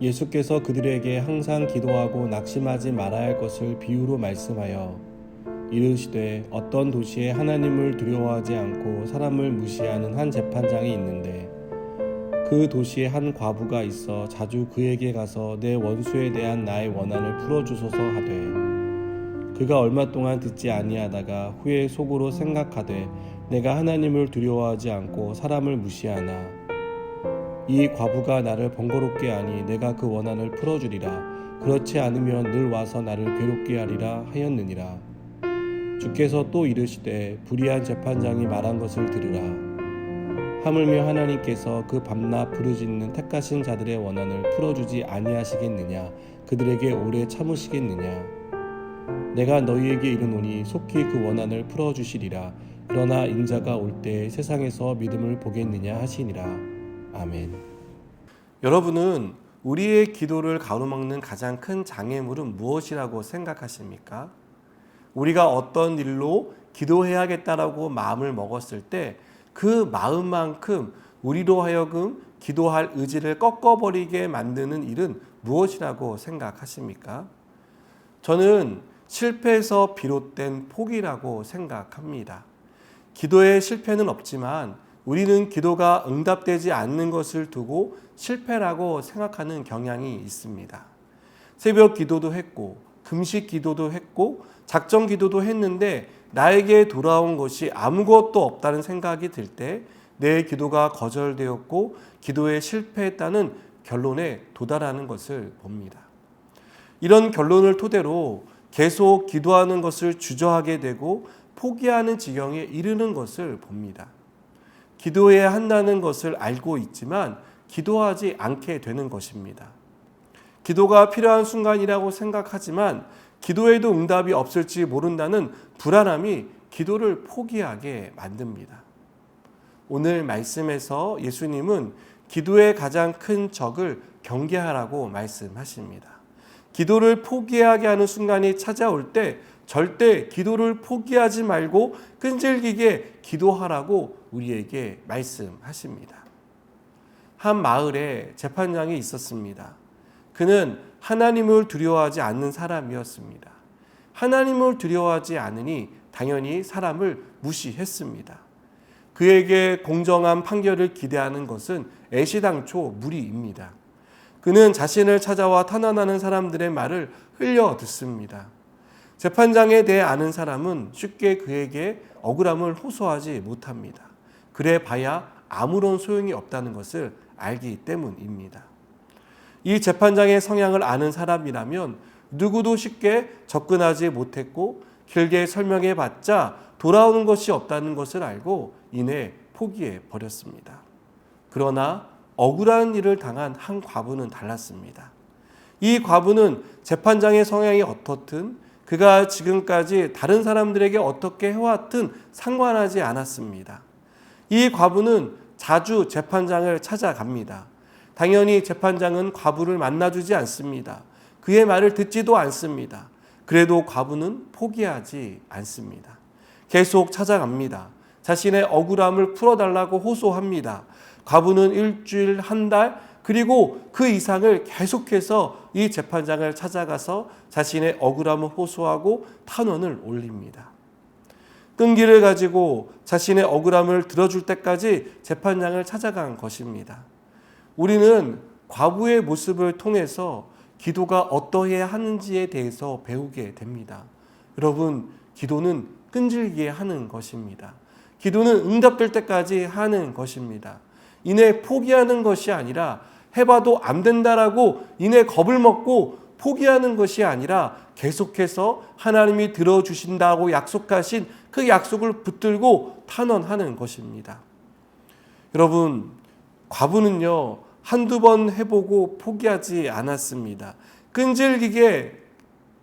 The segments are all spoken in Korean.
예수께서 그들에게 항상 기도하고 낙심하지 말아야 할 것을 비유로 말씀하여 이르시되 어떤 도시에 하나님을 두려워하지 않고 사람을 무시하는 한 재판장이 있는데 그 도시에 한 과부가 있어 자주 그에게 가서 내 원수에 대한 나의 원한을 풀어주소서 하되 그가 얼마 동안 듣지 아니하다가 후에 속으로 생각하되 내가 하나님을 두려워하지 않고 사람을 무시하나 이 과부가 나를 번거롭게 하니 내가 그 원한을 풀어주리라. 그렇지 않으면 늘 와서 나를 괴롭게 하리라 하였느니라. 주께서 또 이르시되 불의한 재판장이 말한 것을 들으라. 하물며 하나님께서 그 밤낮 부르짖는 택하신 자들의 원한을 풀어주지 아니하시겠느냐. 그들에게 오래 참으시겠느냐. 내가 너희에게 이르노니 속히 그 원한을 풀어주시리라. 그러나 인자가 올 때 세상에서 믿음을 보겠느냐 하시니라. 아멘. 여러분은 우리의 기도를 가로막는 가장 큰 장애물은 무엇이라고 생각하십니까? 우리가 어떤 일로 기도해야겠다라고 마음을 먹었을 때 그 마음만큼 우리로 하여금 기도할 의지를 꺾어버리게 만드는 일은 무엇이라고 생각하십니까? 저는 실패에서 비롯된 포기라고 생각합니다. 기도에 실패는 없지만 우리는 기도가 응답되지 않는 것을 두고 실패라고 생각하는 경향이 있습니다. 새벽 기도도 했고 금식 기도도 했고 작정 기도도 했는데 나에게 돌아온 것이 아무것도 없다는 생각이 들 때 내 기도가 거절되었고 기도에 실패했다는 결론에 도달하는 것을 봅니다. 이런 결론을 토대로 계속 기도하는 것을 주저하게 되고 포기하는 지경에 이르는 것을 봅니다. 기도해야 한다는 것을 알고 있지만 기도하지 않게 되는 것입니다. 기도가 필요한 순간이라고 생각하지만 기도에도 응답이 없을지 모른다는 불안함이 기도를 포기하게 만듭니다. 오늘 말씀에서 예수님은 기도의 가장 큰 적을 경계하라고 말씀하십니다. 기도를 포기하게 하는 순간이 찾아올 때 절대 기도를 포기하지 말고 끈질기게 기도하라고 우리에게 말씀하십니다. 한 마을에 재판장이 있었습니다. 그는 하나님을 두려워하지 않는 사람이었습니다. 하나님을 두려워하지 않으니 당연히 사람을 무시했습니다. 그에게 공정한 판결을 기대하는 것은 애시당초 무리입니다. 그는 자신을 찾아와 탄원하는 사람들의 말을 흘려 듣습니다. 재판장에 대해 아는 사람은 쉽게 그에게 억울함을 호소하지 못합니다. 그래 봐야 아무런 소용이 없다는 것을 알기 때문입니다. 이 재판장의 성향을 아는 사람이라면 누구도 쉽게 접근하지 못했고 길게 설명해 봤자 돌아오는 것이 없다는 것을 알고 이내 포기해 버렸습니다. 그러나 억울한 일을 당한 한 과부는 달랐습니다. 이 과부는 재판장의 성향이 어떻든 그가 지금까지 다른 사람들에게 어떻게 해왔든 상관하지 않았습니다. 이 과부는 자주 재판장을 찾아갑니다. 당연히 재판장은 과부를 만나주지 않습니다. 그의 말을 듣지도 않습니다. 그래도 과부는 포기하지 않습니다. 계속 찾아갑니다. 자신의 억울함을 풀어달라고 호소합니다. 과부는 일주일, 한 달, 그리고 그 이상을 계속해서 이 재판장을 찾아가서 자신의 억울함을 호소하고 탄원을 올립니다. 끈기를 가지고 자신의 억울함을 들어줄 때까지 재판장을 찾아간 것입니다. 우리는 과부의 모습을 통해서 기도가 어떠해야 하는지에 대해서 배우게 됩니다. 여러분, 기도는 끈질기게 하는 것입니다. 기도는 응답될 때까지 하는 것입니다. 이내 포기하는 것이 아니라 해봐도 안 된다라고 이내 겁을 먹고 포기하는 것이 아니라 계속해서 하나님이 들어주신다고 약속하신 그 약속을 붙들고 탄원하는 것입니다. 여러분, 과부는요, 한두 번 해보고 포기하지 않았습니다. 끈질기게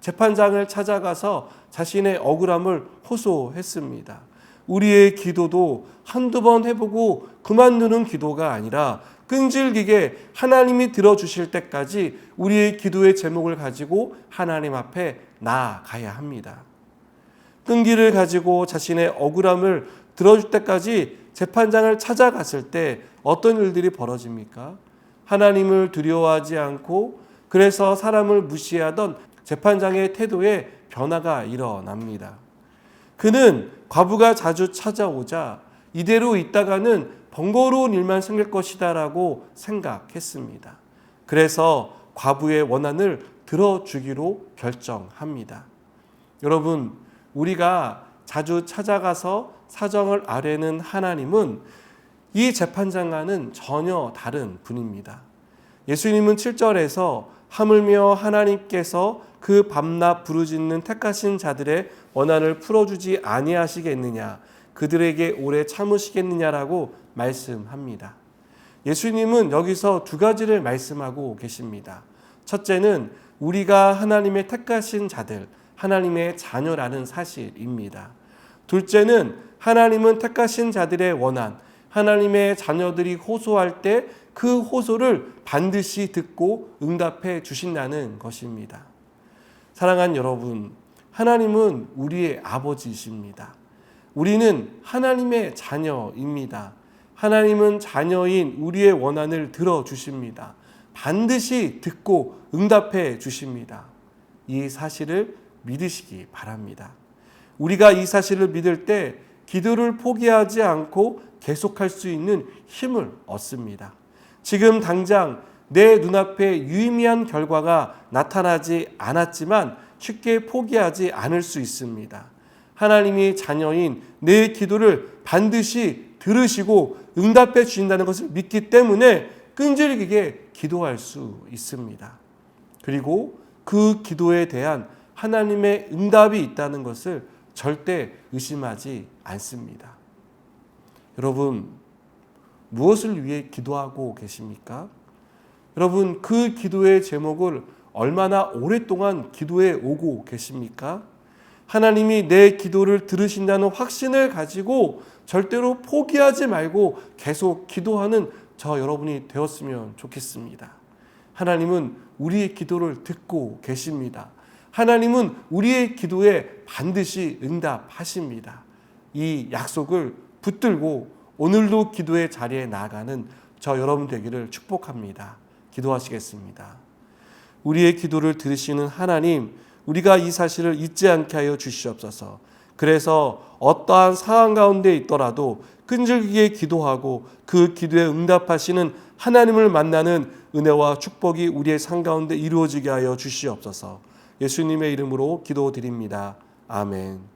재판장을 찾아가서 자신의 억울함을 호소했습니다. 우리의 기도도 한두 번 해보고 그만두는 기도가 아니라 끈질기게 하나님이 들어주실 때까지 우리의 기도의 제목을 가지고 하나님 앞에 나아가야 합니다. 끈기를 가지고 자신의 억울함을 들어줄 때까지 재판장을 찾아갔을 때 어떤 일들이 벌어집니까? 하나님을 두려워하지 않고 그래서 사람을 무시하던 재판장의 태도에 변화가 일어납니다. 그는 과부가 자주 찾아오자 이대로 있다가는 번거로운 일만 생길 것이다 라고 생각했습니다. 그래서 과부의 원한을 들어주기로 결정합니다. 여러분, 우리가 자주 찾아가서 사정을 아뢰는 하나님은 이 재판장과는 전혀 다른 분입니다. 예수님은 7절에서 하물며 하나님께서 그 밤낮 부르짖는 택하신 자들의 원한을 풀어주지 아니하시겠느냐, 그들에게 오래 참으시겠느냐라고 말씀합니다. 예수님은 여기서 두 가지를 말씀하고 계십니다. 첫째는 우리가 하나님의 택하신 자들, 하나님의 자녀라는 사실입니다. 둘째는 하나님은 택하신 자들의 원한, 하나님의 자녀들이 호소할 때 그 호소를 반드시 듣고 응답해 주신다는 것입니다. 사랑하는 여러분, 하나님은 우리의 아버지이십니다. 우리는 하나님의 자녀입니다. 하나님은 자녀인 우리의 원한을 들어주십니다. 반드시 듣고 응답해 주십니다. 이 사실을 믿으시기 바랍니다. 우리가 이 사실을 믿을 때 기도를 포기하지 않고 계속할 수 있는 힘을 얻습니다. 지금 당장 내 눈앞에 유의미한 결과가 나타나지 않았지만 쉽게 포기하지 않을 수 있습니다. 하나님이 자녀인 내 기도를 반드시 들으시고 응답해 주신다는 것을 믿기 때문에 끈질기게 기도할 수 있습니다. 그리고 그 기도에 대한 하나님의 응답이 있다는 것을 절대 의심하지 않습니다. 여러분, 무엇을 위해 기도하고 계십니까? 여러분, 그 기도의 제목을 얼마나 오랫동안 기도해 오고 계십니까? 하나님이 내 기도를 들으신다는 확신을 가지고 절대로 포기하지 말고 계속 기도하는 저 여러분이 되었으면 좋겠습니다. 하나님은 우리의 기도를 듣고 계십니다. 하나님은 우리의 기도에 반드시 응답하십니다. 이 약속을 붙들고 오늘도 기도의 자리에 나아가는 저 여러분 되기를 축복합니다. 기도하시겠습니다. 우리의 기도를 들으시는 하나님, 우리가 이 사실을 잊지 않게 하여 주시옵소서. 그래서 어떠한 상황 가운데 있더라도 끈질기게 기도하고 그 기도에 응답하시는 하나님을 만나는 은혜와 축복이 우리의 삶 가운데 이루어지게 하여 주시옵소서. 예수님의 이름으로 기도드립니다. 아멘.